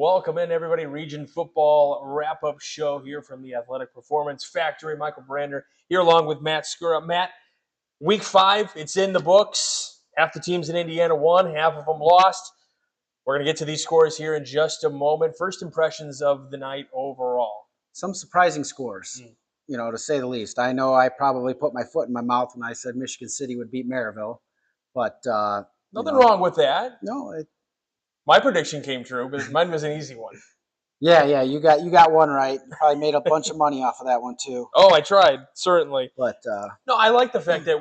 Welcome in, everybody. Region Football wrap-up show here from the Athletic Performance Factory. Michael Brander here along with Matt Skura. Matt, Week 5, it's in the books. Half the teams in Indiana won, half of them lost. We're going to get to these scores here in just a moment. First impressions of the night overall. Some surprising scores, to say the least. I know I probably put my foot in my mouth when I said Michigan City would beat Maryville, but Nothing wrong with that. No, my prediction came true, but mine was an easy one. Yeah, you got one right. You probably made a bunch of money off of that one too. Oh, I tried, certainly. But no, I like the fact that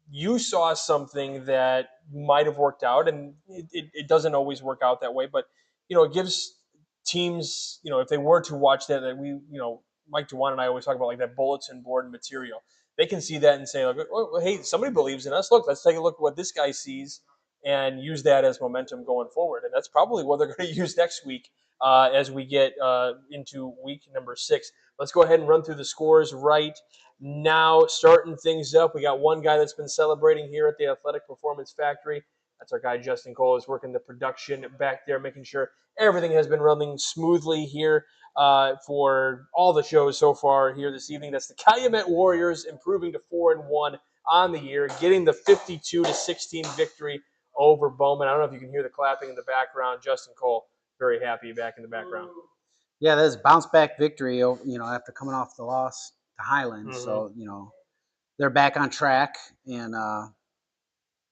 you saw something that might have worked out, and it doesn't always work out that way, but it gives teams, if they were to watch that Mike DeWine and I always talk about like that bulletin board material. They can see that and say, like, oh, hey, somebody believes in us. Look, let's take a look at what this guy sees and use that as momentum going forward. And that's probably what they're going to use next week as we get into week number 6. Let's go ahead and run through the scores right now. Starting things up, we got one guy that's been celebrating here at the Athletic Performance Factory. That's our guy, Justin Cole, is working the production back there, making sure everything has been running smoothly here for all the shows so far here this evening. That's the Calumet Warriors improving to 4-1 on the year, getting the 52-16 victory over Bowman. I don't know if you can hear the clapping in the background. Justin Cole, very happy back in the background. Yeah, that's a bounce back victory, after coming off the loss to Highland. Mm-hmm. So, they're back on track, and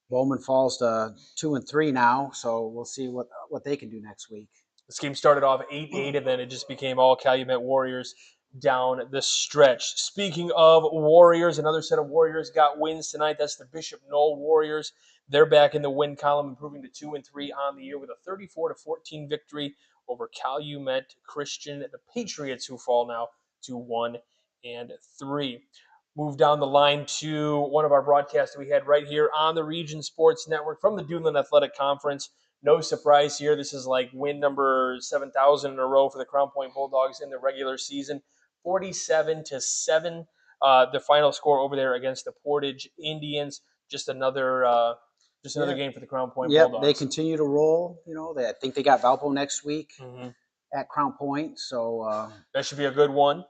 Bowman falls to 2-3 now. So we'll see what they can do next week. This game started off 8-8, and then it just became all Calumet Warriors down the stretch. Speaking of Warriors, another set of Warriors got wins tonight. That's the Bishop Knoll Warriors. They're back in the win column, improving to 2-3 on the year with a 34-14 victory over Calumet Christian. The Patriots, who fall now to 1-3. Move down the line to one of our broadcasts we had right here on the Region Sports Network from the Duneland Athletic Conference. No surprise here. This is like win number 7,000 in a row for the Crown Point Bulldogs in the regular season. 47-7, the final score over there against the Portage Indians. Just another game for the Crown Point Bulldogs. They continue to roll. I think they got Valpo next week at Crown Point, so that should be a good one.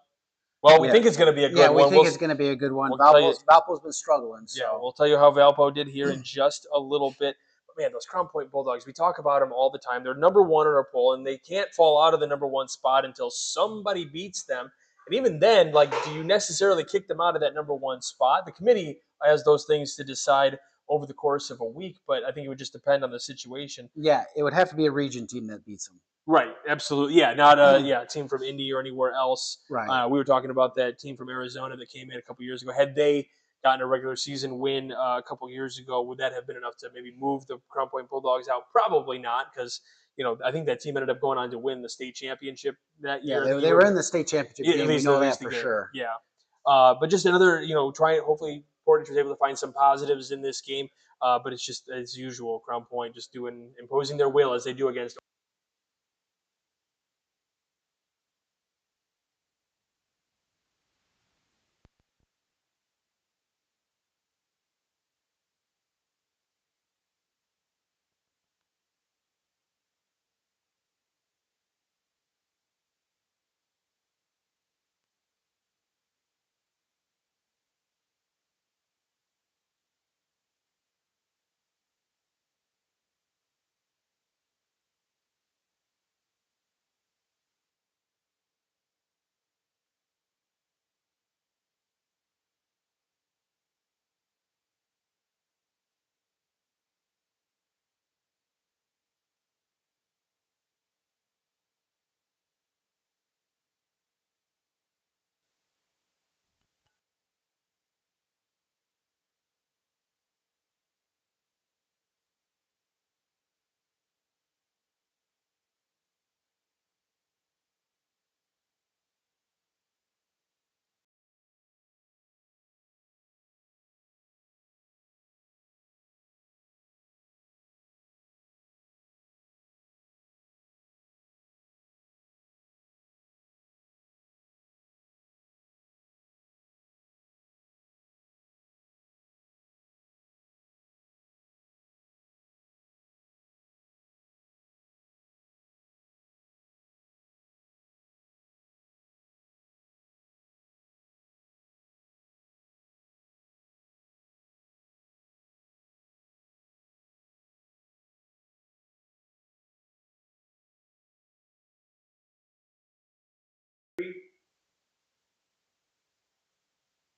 Well, we think it's going to be a good one. Yeah, we think it's going to be a good one. Valpo's been struggling. So. Yeah, we'll tell you how Valpo did here in just a little bit. Man, those Crown Point Bulldogs, we talk about them all the time. They're number 1 in our poll, and they can't fall out of the number 1 spot until somebody beats them. And even then, do you necessarily kick them out of that number 1 spot? The committee has those things to decide over the course of a week, but I think it would just depend on the situation. Yeah, it would have to be a region team that beats them. Right, absolutely. Yeah, not a team from Indy or anywhere else. Right. We were talking about that team from Arizona that came in a couple years ago. Had they gotten a regular season win a couple years ago, would that have been enough to maybe move the Crown Point Bulldogs out? Probably not, because I think that team ended up going on to win the state championship that year. Yeah, they were in the state championship game. We know that for sure. Yeah, but just another, hopefully Portage was able to find some positives in this game. But it's just as usual, Crown Point just imposing their will as they do against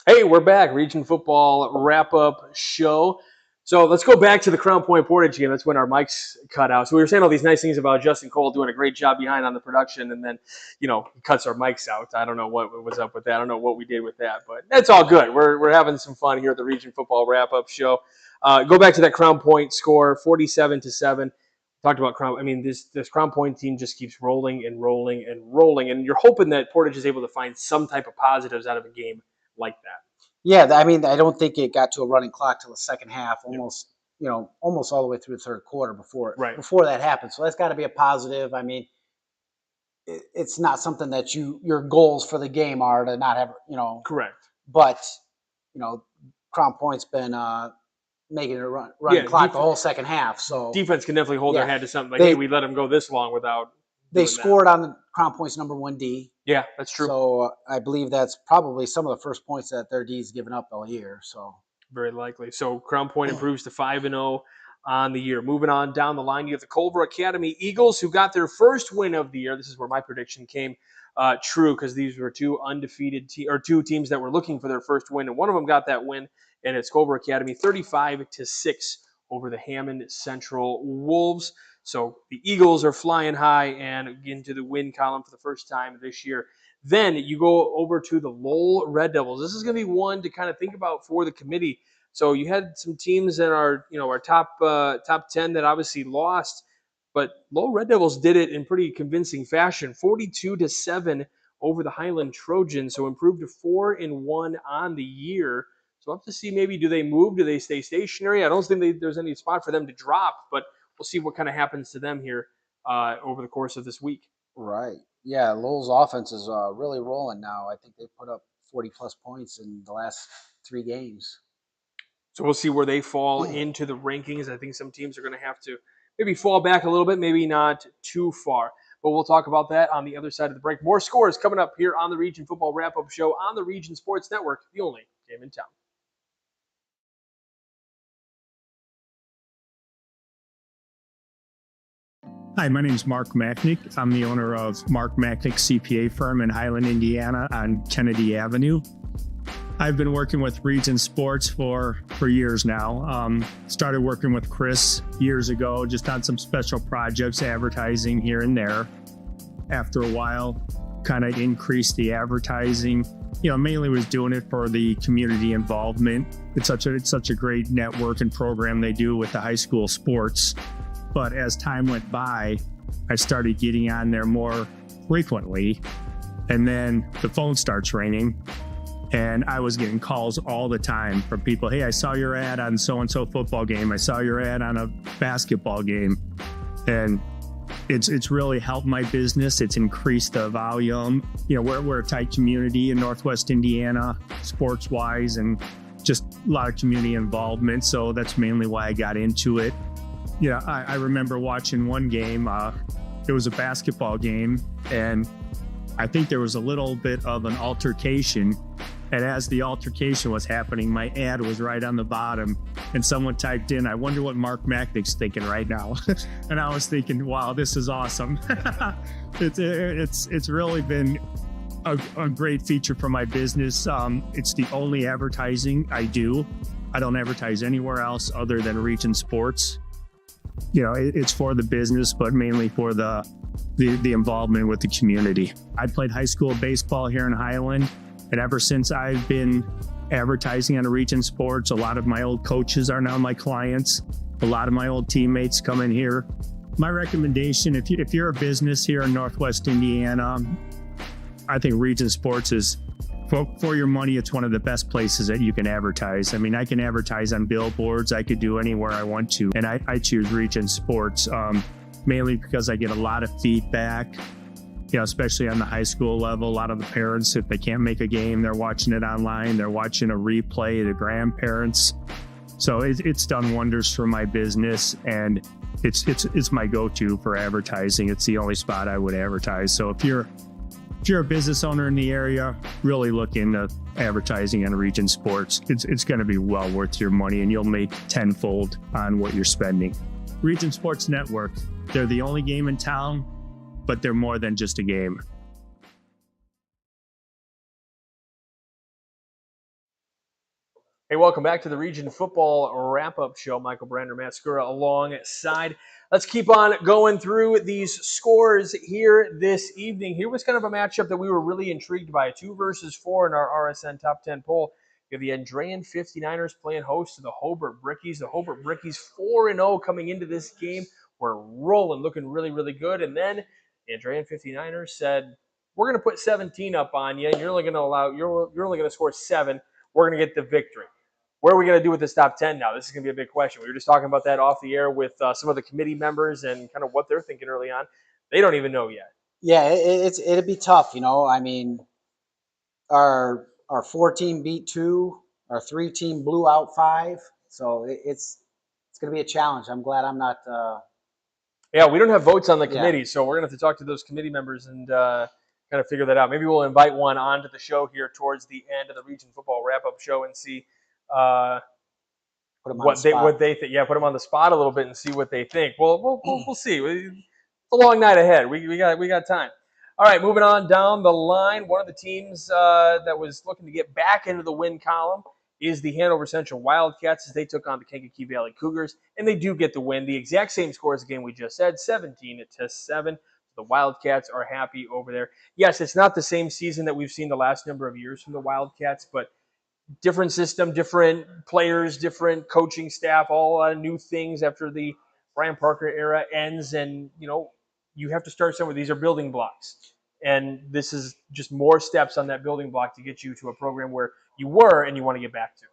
Hey, we're back. Region Football wrap-up show. So let's go back to the Crown Point Portage game. That's when our mics cut out. So we were saying all these nice things about Justin Cole doing a great job behind on the production, and then, he cuts our mics out. I don't know what was up with that. I don't know what we did with that, but that's all good. We're having some fun here at the Region Football wrap-up show. Go back to that Crown Point score, 47-7. Talked about Crown. I mean, this Crown Point team just keeps rolling and rolling and rolling, and you're hoping that Portage is able to find some type of positives out of a game like that. Yeah, I mean, I don't think it got to a running clock till the second half, almost all the way through the third quarter before that happened. So that's got to be a positive. I mean, it's not something that your goals for the game are to not have, Correct. But Crown Point's been making it running clock the whole second half. So defense can definitely hold their head to something like, hey, we let them go this long without. They scored on the Crown Point's number 1 D. Yeah, that's true. So I believe that's probably some of the first points that their D's given up all year. So very likely. So Crown Point improves to 5-0 on the year. Moving on down the line, you have the Culver Academy Eagles, who got their first win of the year. This is where my prediction came true, because these were two undefeated two teams that were looking for their first win, and one of them got that win, and it's Culver Academy 35-6 over the Hammond Central Wolves. So the Eagles are flying high and into the win column for the first time this year. Then you go over to the Lowell Red Devils. This is going to be one to kind of think about for the committee. So you had some teams in our top 10 that obviously lost, but Lowell Red Devils did it in pretty convincing fashion, 42-7 over the Highland Trojans. So improved to 4-1 on the year. So we'll have to see, maybe do they move? Do they stay stationary? I don't think there's any spot for them to drop, but we'll see what kind of happens to them here over the course of this week. Right. Yeah, Lowell's offense is really rolling now. I think they put up 40-plus points in the last 3 games. So we'll see where they fall into the rankings. I think some teams are going to have to maybe fall back a little bit, maybe not too far. But we'll talk about that on the other side of the break. More scores coming up here on the Region Football Wrap-Up Show on the Region Sports Network, the only game in town. Hi, my name is Mark Machnick. I'm the owner of Mark Machnick CPA firm in Highland, Indiana on Kennedy Avenue. I've been working with Region Sports for years now. Started working with Chris years ago, just on some special projects, advertising here and there. After a while, kind of increased the advertising. Mainly was doing it for the community involvement. It's such a great network and program they do with the high school sports. But as time went by, I started getting on there more frequently, and then the phone starts ringing, and I was getting calls all the time from people. Hey, I saw your ad on so-and-so football game. I saw your ad on a basketball game. And it's really helped my business. It's increased the volume. We're a tight community in Northwest Indiana, sports-wise, and just a lot of community involvement. So that's mainly why I got into it. I remember watching one game. It was a basketball game, and I think there was a little bit of an altercation. And as the altercation was happening, my ad was right on the bottom, and someone typed in, "I wonder what Mark Machnick's thinking right now." And I was thinking, "Wow, this is awesome." It's really been a great feature for my business. It's the only advertising I do. I don't advertise anywhere else other than Region Sports. It's for the business, but mainly for the involvement with the community. I played high school baseball here in Highland, and ever since I've been advertising on Region Sports, a lot of my old coaches are now my clients. A lot of my old teammates come in here. My recommendation, if you're a business here in Northwest Indiana, I think Region Sports is, for your money, it's one of the best places that you can advertise. I mean, I can advertise on billboards. I could do anywhere I want to. And I choose Region Sports, mainly because I get a lot of feedback, especially on the high school level. A lot of the parents, if they can't make a game, they're watching it online. They're watching a replay, the grandparents. So it's done wonders for my business, and it's my go-to for advertising. It's the only spot I would advertise. So if you're a business owner in the area, really look into advertising on Region Sports. It's going to be well worth your money, and you'll make tenfold on what you're spending. Region Sports Network, they're the only game in town, but they're more than just a game. Hey, welcome back to the Region Football Wrap-Up Show. Michael Brander, Matt Skura alongside. Let's keep on going through these scores here this evening. Here was kind of a matchup that we were really intrigued by. 2 versus 4 in our RSN Top 10 poll. You have the Andrean 59ers playing host to the Hobart Brickies. The Hobart Brickies 4-0 coming into this game. We're rolling, looking really, really good. And then the Andrean 59ers said, we're going to put 17 up on you, and you're only going to score 7. We're going to get the victory. What are we going to do with this top 10 now? This is going to be a big question. We were just talking about that off the air with some of the committee members and kind of what they're thinking early on. They don't even know yet. Yeah, it'd be tough, you know. I mean, our 4 team beat 2, our 3 team blew out 5, so it's going to be a challenge. I'm glad I'm not. Yeah, we don't have votes on the Yeah. committee, so we're going to have to talk to those committee members and kind of figure that out. Maybe we'll invite one onto the show here towards the end of the Region Football Wrap-Up Show and see Put 'em on what the they spot. think. Yeah, put them on the spot a little bit and see what they think. We'll see. It's a long night ahead. We got time. All right, moving on down the line. One of the teams that was looking to get back into the win column is the Hanover Central Wildcats as they took on the Kankakee Valley Cougars, and they do get the win. The exact same score as the game we just said, 17-7. The Wildcats are happy over there. Yes, it's not the same season that we've seen the last number of years from the Wildcats, but different system, different players, different coaching staff, all new things after the Brian Parker era ends. And, you have to start somewhere. These are building blocks. And this is just more steps on that building block to get you to a program where you were and you want to get back to.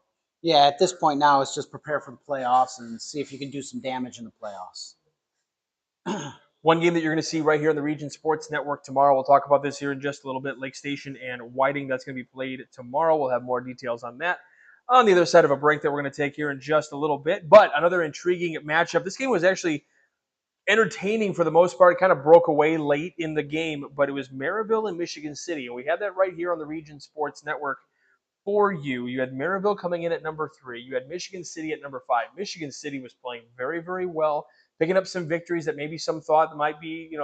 Yeah, at this point now, it's just prepare for the playoffs and see if you can do some damage in the playoffs. One game that you're going to see right here on the Region Sports Network tomorrow. We'll talk about this here in just a little bit. Lake Station and Whiting, that's going to be played tomorrow. We'll have more details on that on the other side of a break that we're going to take here in just a little bit. But another intriguing matchup. This game was actually entertaining for the most part. It kind of broke away late in the game, but it was Maryville and Michigan City. And we had that right here on the Region Sports Network for you. You had Maryville coming in at number 3. You had Michigan City at number 5. Michigan City was playing very, very well, picking up some victories that maybe some thought might be,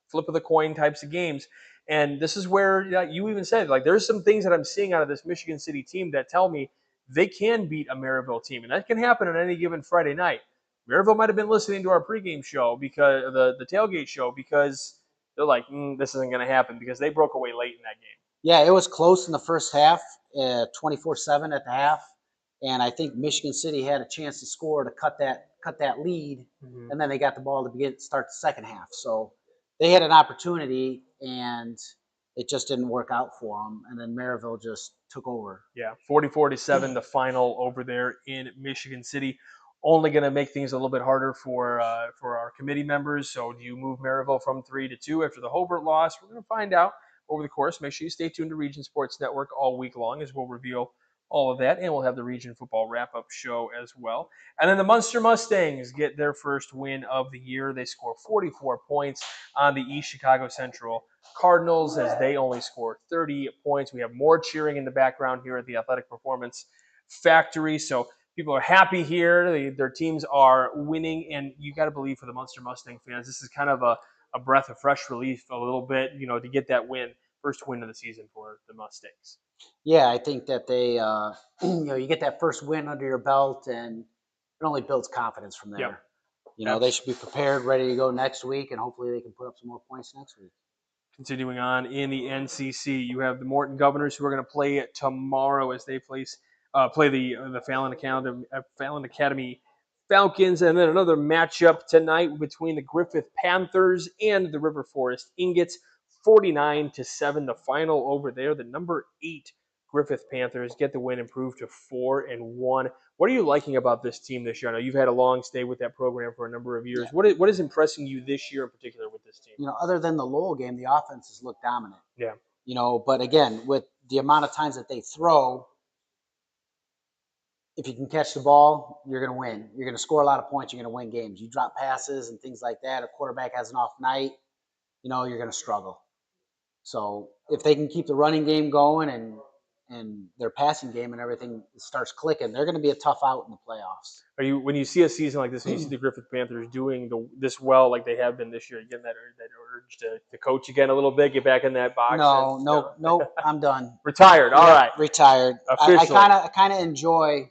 flip of the coin types of games. And this is where you even said, like, there's some things that I'm seeing out of this Michigan City team that tell me they can beat a Maryville team. And that can happen on any given Friday night. Maryville might have been listening to our pregame show, because the tailgate show, because they're like, this isn't going to happen, because they broke away late in that game. Yeah, it was close in the first half, 24-7 at the half, and I think Michigan City had a chance to score to cut that lead, and then they got the ball to start the second half. So they had an opportunity, and it just didn't work out for them. And then Maryville just took over. Yeah, 44-7, the final over there in Michigan City. Only going to make things a little bit harder for our committee members. So do you move Maryville from 3 to 2 after the Hobart loss? We're going to find out over the course. Make sure you stay tuned to Region Sports Network all week long as we'll reveal all of that, and we'll have the Region Football Wrap-Up Show as well. And then the Munster Mustangs get their first win of the year. They score 44 points on the East Chicago Central Cardinals as they only score 30 points. We have more cheering in the background here at the Athletic Performance Factory. So people are happy here. Their teams are winning, and you got to believe for the Munster Mustang fans, this is kind of a breath of fresh relief a little bit, to get that win, first win of the season for the Mustangs. Yeah, I think that they, you get that first win under your belt, and it only builds confidence from there. Yep. They should be prepared, ready to go next week, and hopefully they can put up some more points next week. Continuing on in the NCC, you have the Morton Governors who are going to play tomorrow as they play the Fallon Academy Falcons, and then another matchup tonight between the Griffith Panthers and the River Forest Ingots. 49-7, the final over there. The number 8 Griffith Panthers get the win, improve to 4-1. What are you liking about this team this year? I know you've had a long stay with that program for a number of years. Yeah. What is impressing you this year in particular with this team? Other than the Lowell game, the offenses look dominant. Yeah. But again, with the amount of times that they throw, if you can catch the ball, you're going to win. You're going to score a lot of points. You're going to win games. You drop passes and things like that. A quarterback has an off night, you're going to struggle. So if they can keep the running game going and and their passing game and everything starts clicking, they're going to be a tough out in the playoffs. Are you, when you see a season like this, and you see the Griffith Panthers doing this well, like they have been this year, getting that urge to coach again a little bit, get back in that box? No, I'm done. Retired. All right. Retired. Officially. I kind of enjoy,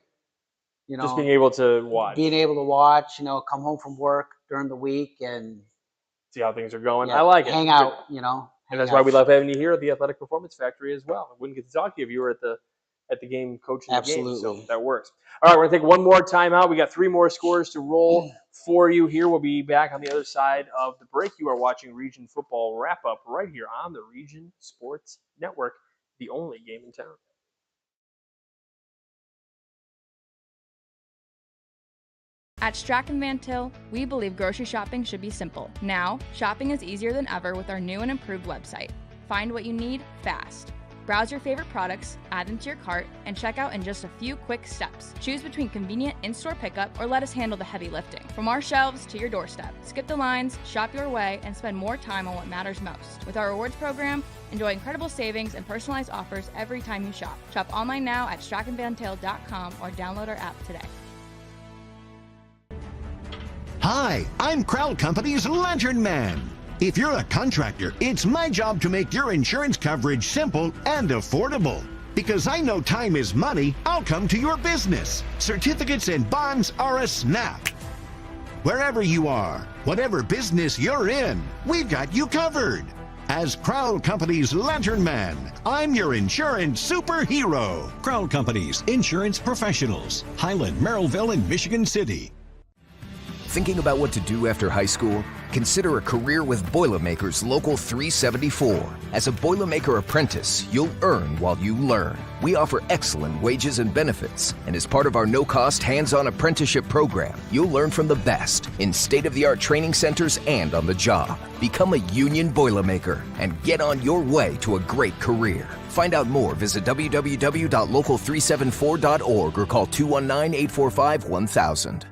just being able to watch. Come home from work during the week and see how things are going. I like it. Hang out, And that's why we love having you here at the Athletic Performance Factory as well. I wouldn't get to talk to you if you were at the game coaching the game. So that works. All right, we're going to take one more timeout. We got 3 more scores to roll for you here. We'll be back on the other side of the break. You are watching Region Football Wrap-Up right here on the Region Sports Network, the only game in town. At Strachan Van Til, we believe grocery shopping should be simple. Now, shopping is easier than ever with our new and improved website. Find what you need fast. Browse your favorite products, add them to your cart, and check out in just a few quick steps. Choose between convenient in-store pickup or let us handle the heavy lifting. From our shelves to your doorstep. Skip the lines, shop your way, and spend more time on what matters most. With our rewards program, enjoy incredible savings and personalized offers every time you shop. Shop online now at strachanvantil.com or download our app today. Hi, I'm Crowd Company's Lantern Man. If you're a contractor, it's my job to make your insurance coverage simple and affordable. Because I know time is money, I'll come to your business. Certificates and bonds are a snap. Wherever you are, whatever business you're in, we've got you covered. As Crowd Company's Lantern Man, I'm your insurance superhero. Crowd Company's insurance professionals. Highland, Merrillville, and Michigan City. Thinking about what to do after high school? Consider a career with Boilermakers Local 374. As a Boilermaker apprentice, you'll earn while you learn. We offer excellent wages and benefits, and as part of our no-cost hands-on apprenticeship program, you'll learn from the best in state-of-the-art training centers and on the job. Become a union Boilermaker and get on your way to a great career. Find out more, visit www.local374.org or call 219-845-1000.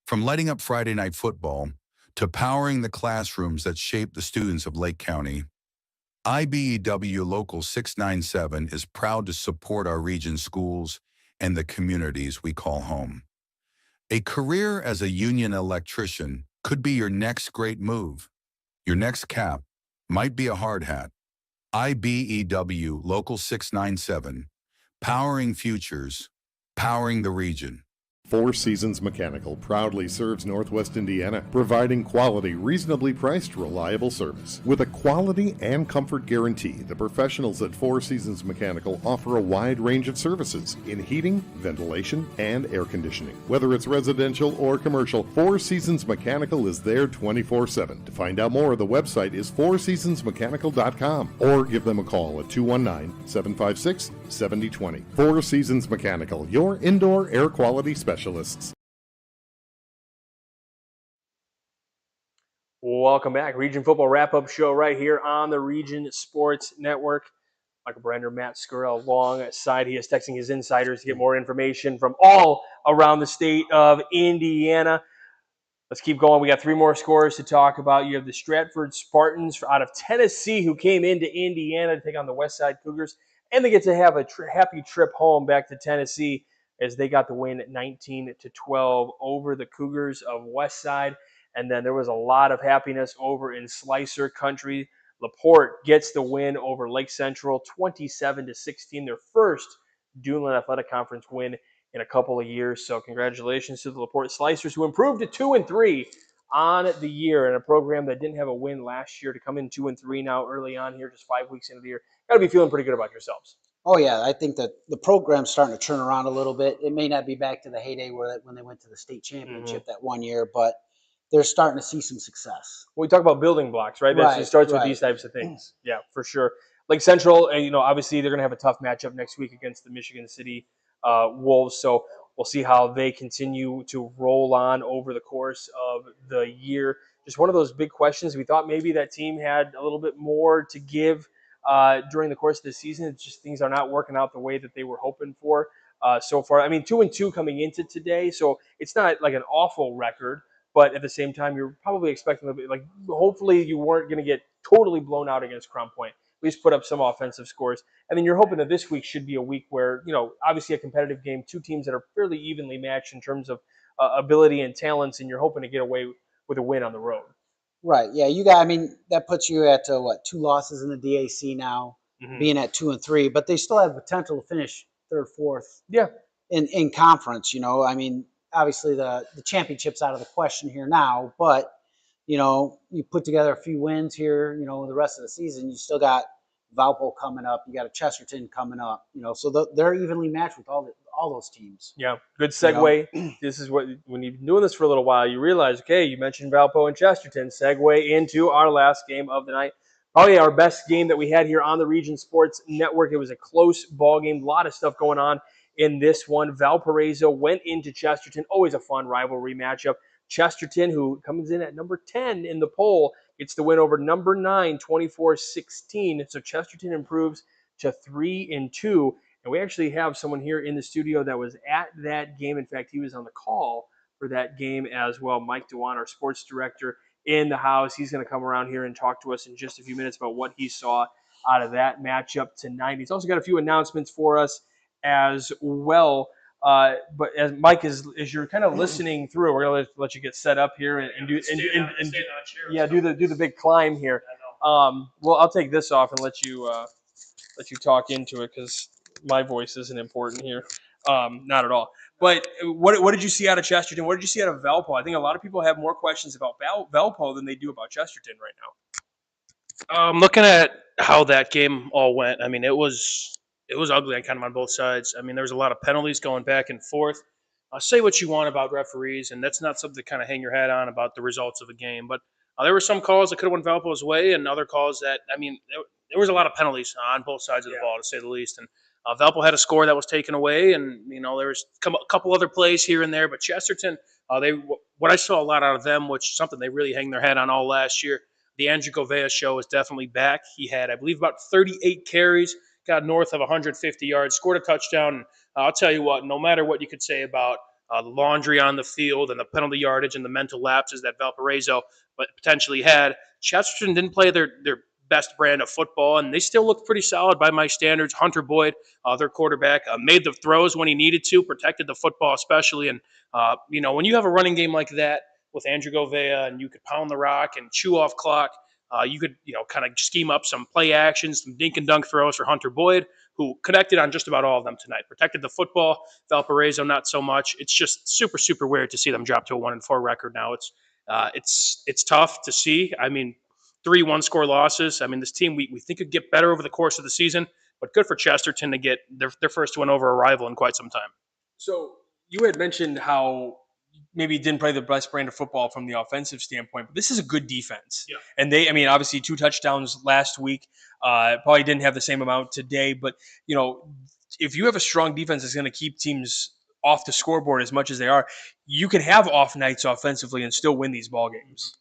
From lighting up Friday Night Football to powering the classrooms that shape the students of Lake County, IBEW Local 697 is proud to support our region's schools and the communities we call home. A career as a union electrician could be your next great move. Your next cap might be a hard hat. IBEW Local 697, powering futures, powering the region. Four Seasons Mechanical proudly serves Northwest Indiana, providing quality, reasonably priced, reliable service. With a quality and comfort guarantee, the professionals at Four Seasons Mechanical offer a wide range of services in heating, ventilation, and air conditioning. Whether it's residential or commercial, Four Seasons Mechanical is there 24/7. To find out more, the website is fourseasonsmechanical.com or give them a call at 219-756-7020. Four Seasons Mechanical, your indoor air quality specialist. Welcome back. Region Football Wrap-Up Show right here on the Region Sports Network. Michael Brander, Matt Skura alongside. He is texting his insiders to get more information from all around the state of Indiana. Let's keep going. We got 3 more scores to talk about. You have the Stratford Spartans out of Tennessee who came into Indiana to take on the Westside Cougars, and they get to have a happy trip home back to Tennessee as they got the win at 19-12 over the Cougars of Westside. And then there was a lot of happiness over in Slicer Country. LaPorte gets the win over Lake Central, 27-16, their first Duneland Athletic Conference win in a couple of years. So congratulations to the LaPorte Slicers, who improved to 2-3 on the year in a program that didn't have a win last year, to come in 2-3 now early on here, just 5 weeks into the year. Got to be feeling pretty good about yourselves. Oh, yeah. I think that the program's starting to turn around a little bit. It may not be back to the heyday when they went to the state championship that one year, but they're starting to see some success. We talk about building blocks, right? It starts with these types of things. Yeah, for sure. Lake Central, obviously they're going to have a tough matchup next week against the Michigan City Wolves. So we'll see how they continue to roll on over the course of the year. Just one of those big questions. We thought maybe that team had a little bit more to give during the course of the season. It's just things are not working out the way that they were hoping for so far. I mean, 2-2 coming into today, so it's not like an awful record, but at the same time, you're probably expecting a bit, like, hopefully you weren't going to get totally blown out against Crown Point. least put up some offensive scores. And then you're hoping that this week should be a week where, obviously a competitive game, two teams that are fairly evenly matched in terms of ability and talents, and you're hoping to get away with a win on the road. Right. Yeah. That puts you at 2 losses in the DAC now, being at 2 and 3, but they still have potential to finish 3rd, 4th. Yeah. In conference, obviously the championship's out of the question here now, but you put together a few wins here, the rest of the season, you still got Valpo coming up, you got a Chesterton coming up, so they're evenly matched with all those teams. Yeah, good segue. This is when you've been doing this for a little while, you realize, okay, you mentioned Valpo and Chesterton. Segue into our last game of the night. Probably our best game that we had here on the Region Sports Network. It was a close ball game, a lot of stuff going on in this one. Valparaiso went into Chesterton. Always a fun rivalry matchup. Chesterton, who comes in at number 10 in the poll, gets the win over number 9, 24-16. So Chesterton improves to 3-2. And we actually have someone here in the studio that was at that game. In fact, he was on the call for that game as well. Mike Dewan, our sports director, in the house. He's going to come around here and talk to us in just a few minutes about what he saw out of that matchup tonight. He's also got a few announcements for us as well. But as Mike, as you're kind of listening through, we're going to let you get set up here and do the big climb here. Well, I'll take this off and let you talk into it because my voice isn't important here, not at all. But what did you see out of Chesterton? What did you see out of Valpo? I think a lot of people have more questions about Valpo than they do about Chesterton right now. Looking at how that game all went, I mean, it was ugly kind of on both sides. I mean, there was a lot of penalties going back and forth. Say what you want about referees, and that's not something to kind of hang your hat on about the results of a game. But there were some calls that could have went Valpo's way, and other calls that, I mean, there was a lot of penalties on both sides of the ball, to say the least. And Valpo had a score that was taken away, and there was a couple other plays here and there. But Chesterton, what I saw a lot out of them, which is something they really hang their hat on all last year, the Andrew Govea show is definitely back. He had, I believe, about 38 carries, got north of 150 yards, scored a touchdown. And I'll tell you what, no matter what you could say about the laundry on the field and the penalty yardage and the mental lapses that Valparaiso potentially had, Chesterton didn't play their best brand of football, and they still looked pretty solid by my standards. Hunter Boyd, their quarterback, made the throws when he needed to, protected the football especially. And, when you have a running game like that with Andrew Govea and you could pound the rock and chew off clock, you could, kind of scheme up some play actions, some dink and dunk throws for Hunter Boyd, who connected on just about all of them tonight. Protected the football. Valparaiso, not so much. It's just super, super weird to see them drop to a 1-4 record now. It's tough to see. I mean, 3 one-score losses. I mean, this team, we think could get better over the course of the season, but good for Chesterton to get their first win over a rival in quite some time. So you had mentioned how maybe didn't play the best brand of football from the offensive standpoint, but this is a good defense. Yeah. And obviously 2 touchdowns last week, probably didn't have the same amount today, but, if you have a strong defense that's going to keep teams off the scoreboard as much as they are, you can have off nights offensively and still win these ball games.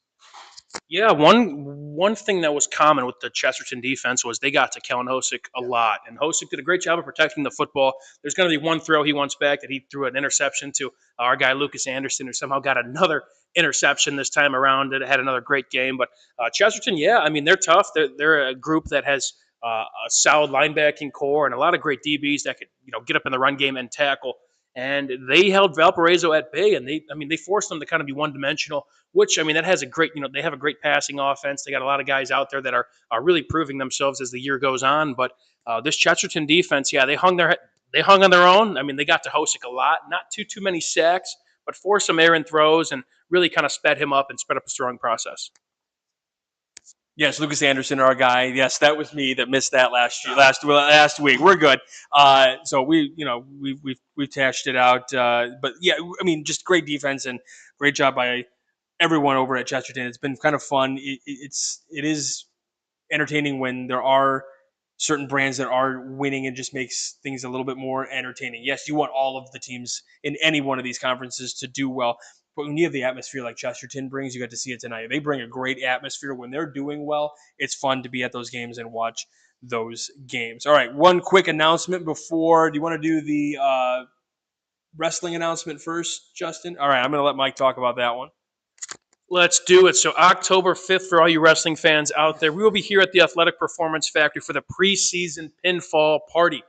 Yeah, one thing that was common with the Chesterton defense was they got to Kellen Hosick a lot, and Hosick did a great job of protecting the football. There's going to be one throw he wants back that he threw an interception to our guy Lucas Anderson, who somehow got another interception this time around. It had another great game, but Chesterton, yeah, I mean, they're tough. They're a group that has a solid linebacking core and a lot of great DBs that could get up in the run game and tackle. And they held Valparaiso at bay, and they forced them to kind of be one-dimensional, which, that has a great, they have a great passing offense. They got a lot of guys out there that are really proving themselves as the year goes on. But this Chesterton defense, yeah, they hung on their own. They got to Hosick a lot, not too many sacks, but forced some errant throws and really kind of sped him up and sped up his throwing process. Yes, Lucas Anderson, our guy. Yes, that was me that missed that last week. We're good. So we've tashed it out. But yeah, just great defense and great job by everyone over at Chesterton. It's been kind of fun. It is entertaining when there are certain brands that are winning. It just makes things a little bit more entertaining. Yes, you want all of the teams in any one of these conferences to do well. But when you have the atmosphere like Chesterton brings, you got to see it tonight. They bring a great atmosphere. When they're doing well, it's fun to be at those games and watch those games. All right, one quick announcement before. Do you want to do the wrestling announcement first, Justin? All right, I'm going to let Mike talk about that one. Let's do it. So October 5th, for all you wrestling fans out there, we will be here at the Athletic Performance Factory for the preseason pinfall party.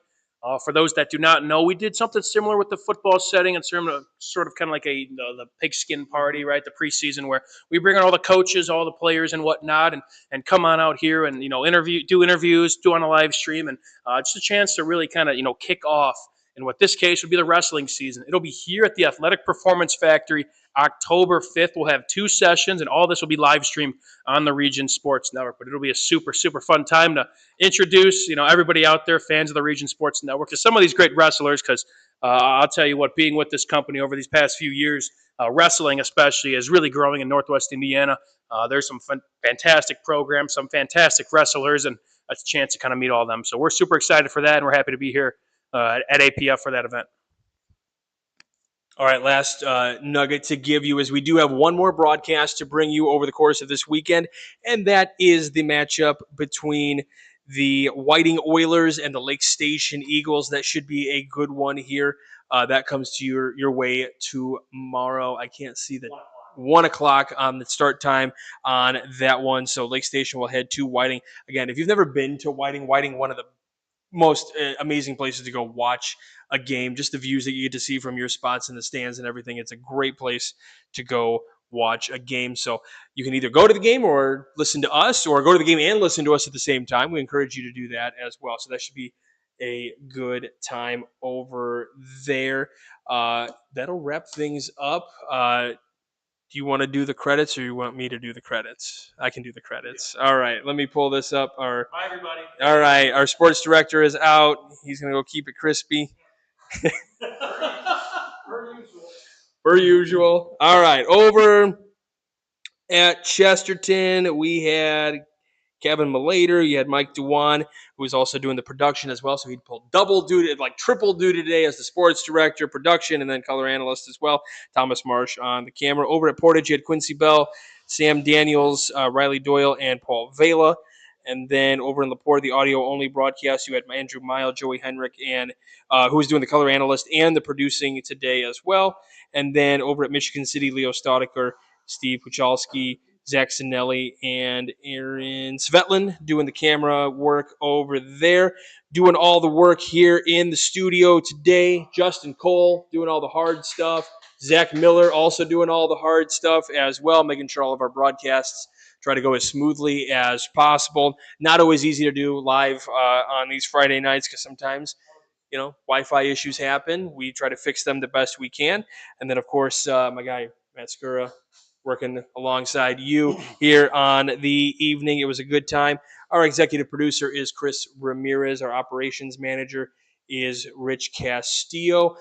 For those that do not know, we did something similar with the football setting and sort of kind of like the pigskin party, right? The preseason where we bring on all the coaches, all the players and whatnot, and come on out here and, do interviews, do on a live stream, and just a chance to really kind of, kick off. In what this case would be the wrestling season. It'll be here at the Athletic Performance Factory, October 5th. We'll have 2 sessions, and all this will be live streamed on the Region Sports Network. But it'll be a super, super fun time to introduce, everybody out there, fans of the Region Sports Network, to some of these great wrestlers. Because I'll tell you what, being with this company over these past few years, wrestling especially is really growing in Northwest Indiana. There's some fantastic programs, some fantastic wrestlers, and a chance to kind of meet all of them. So we're super excited for that, and we're happy to be here at APF for that event. All right, last nugget to give you is we do have one more broadcast to bring you over the course of this weekend, and that is the matchup between the Whiting Oilers and the Lake Station Eagles. That should be a good one here. That comes to your way tomorrow. I can't see the 1 o'clock on the start time on that one. So Lake Station will head to Whiting. Again, if you've never been to Whiting, one of the most amazing places to go watch a game, just the views that you get to see from your spots in the stands and everything. It's a great place to go watch a game. So you can either go to the game or listen to us, or go to the game and listen to us at the same time. We encourage you to do that as well. So that should be a good time over there. That'll wrap things up. Do you want to do the credits, or you want me to do the credits? I can do the credits. All right, let me pull this up. Bye, everybody. All right, our sports director is out. He's going to go keep it crispy. Per usual. All right, over at Chesterton, we had Kevin Malater. You had Mike Dewan, who was also doing the production as well. So he'd pulled double duty, like triple duty today as the sports director, production, and then color analyst as well. Thomas Marsh on the camera. Over at Portage, you had Quincy Bell, Sam Daniels, Riley Doyle, and Paul Vela. And then over in Laporte, the audio-only broadcast, you had Andrew Mile, Joey Henrik, and who was doing the color analyst and the producing today as well. And then over at Michigan City, Leo Staudiker, Steve Puchalski, Zach Sinelli, and Aaron Svetlin doing the camera work over there. Doing all the work here in the studio today. Justin Cole doing all the hard stuff. Zach Miller also doing all the hard stuff as well, making sure all of our broadcasts try to go as smoothly as possible. Not always easy to do live on these Friday nights because sometimes, Wi-Fi issues happen. We try to fix them the best we can. And then, of course, my guy, Matt Skura, working alongside you here on the evening. It was a good time. Our executive producer is Chris Ramirez. Our operations manager is Rich Castillo.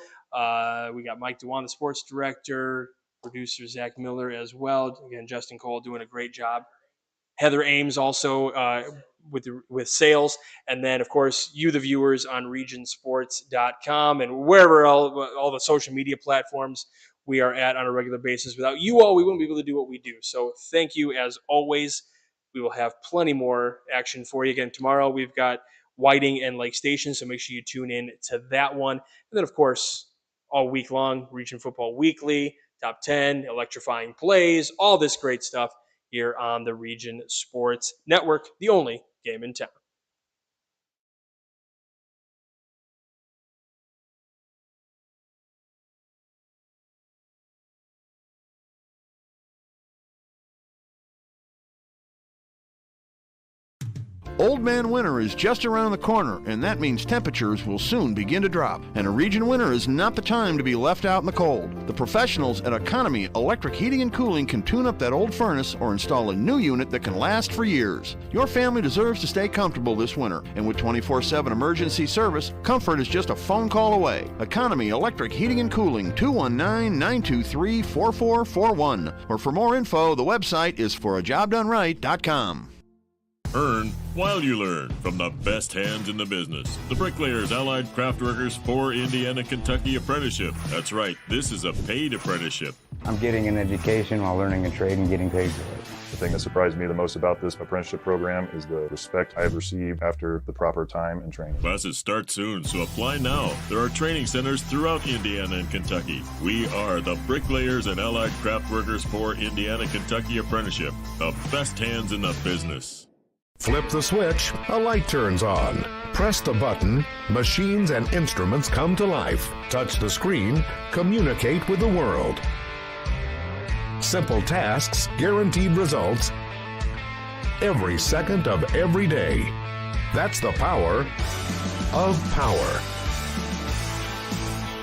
We got Mike Dewan, the sports director, producer Zach Miller as well. Again, Justin Cole doing a great job. Heather Ames also with sales. And then, of course, you, the viewers, on regionsports.com and wherever all the social media platforms we are at on a regular basis. Without you all, we wouldn't be able to do what we do. So thank you as always. We will have plenty more action for you. Again, tomorrow we've got Whiting and Lake Station, so make sure you tune in to that one. And then, of course, all week long, Region Football Weekly, Top 10, electrifying plays, all this great stuff here on the Region Sports Network, the only game in town. Old Man Winter is just around the corner, and that means temperatures will soon begin to drop. And a region winter is not the time to be left out in the cold. The professionals at Economy Electric Heating and Cooling can tune up that old furnace or install a new unit that can last for years. Your family deserves to stay comfortable this winter, and with 24/7 emergency service, comfort is just a phone call away. Economy Electric Heating and Cooling, 219-923-4441. Or for more info, the website is forajobdoneright.com. Earn while you learn from the best hands in the business. The Bricklayers Allied Craftworkers for Indiana Kentucky Apprenticeship. That's right, this is a paid apprenticeship. I'm getting an education while learning a trade and getting paid for it. The thing that surprised me the most about this apprenticeship program is the respect I have received after the proper time and training. Classes start soon, so apply now. There are training centers throughout Indiana and Kentucky. We are the Bricklayers and Allied Craft Workers for Indiana Kentucky Apprenticeship, the best hands in the business. Flip the switch, a light turns on. Press the button, machines and instruments come to life. Touch the screen, communicate with the world. Simple tasks, guaranteed results, every second of every day. That's the power of power.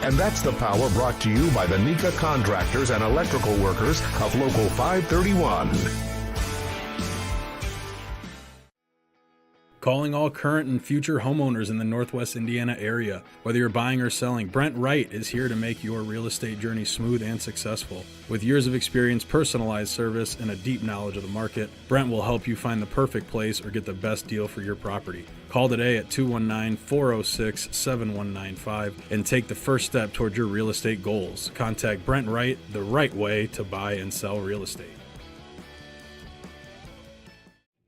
And that's the power brought to you by the NECA contractors and electrical workers of Local 531. Calling all current and future homeowners in the Northwest Indiana area. Whether you're buying or selling, Brent Wright is here to make your real estate journey smooth and successful. With years of experience, personalized service, and a deep knowledge of the market, Brent will help you find the perfect place or get the best deal for your property. Call today at 219-406-7195 and take the first step toward your real estate goals. Contact Brent Wright, the right way to buy and sell real estate.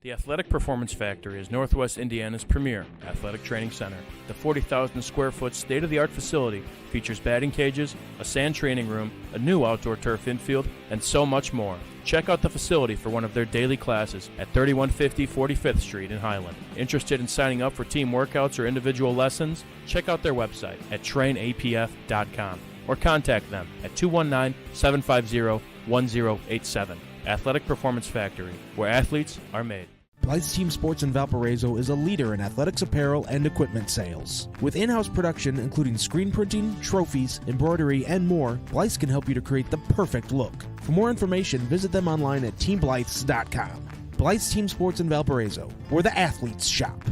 The Athletic Performance Factory is Northwest Indiana's premier athletic training center. The 40,000 square foot state-of-the-art facility features batting cages, a sand training room, a new outdoor turf infield, and so much more. Check out the facility for one of their daily classes at 3150 45th Street in Highland. Interested in signing up for team workouts or individual lessons? Check out their website at trainapf.com or contact them at 219-750-1087. Athletic Performance Factory, where athletes are made. Blythe's Team Sports in Valparaiso is a leader in athletics apparel and equipment sales. With in-house production including screen printing, trophies, embroidery, and more, Blythe's can help you to create the perfect look. For more information, visit them online at teamblythes.com. Blythe's Team Sports in Valparaiso, where the athletes shop.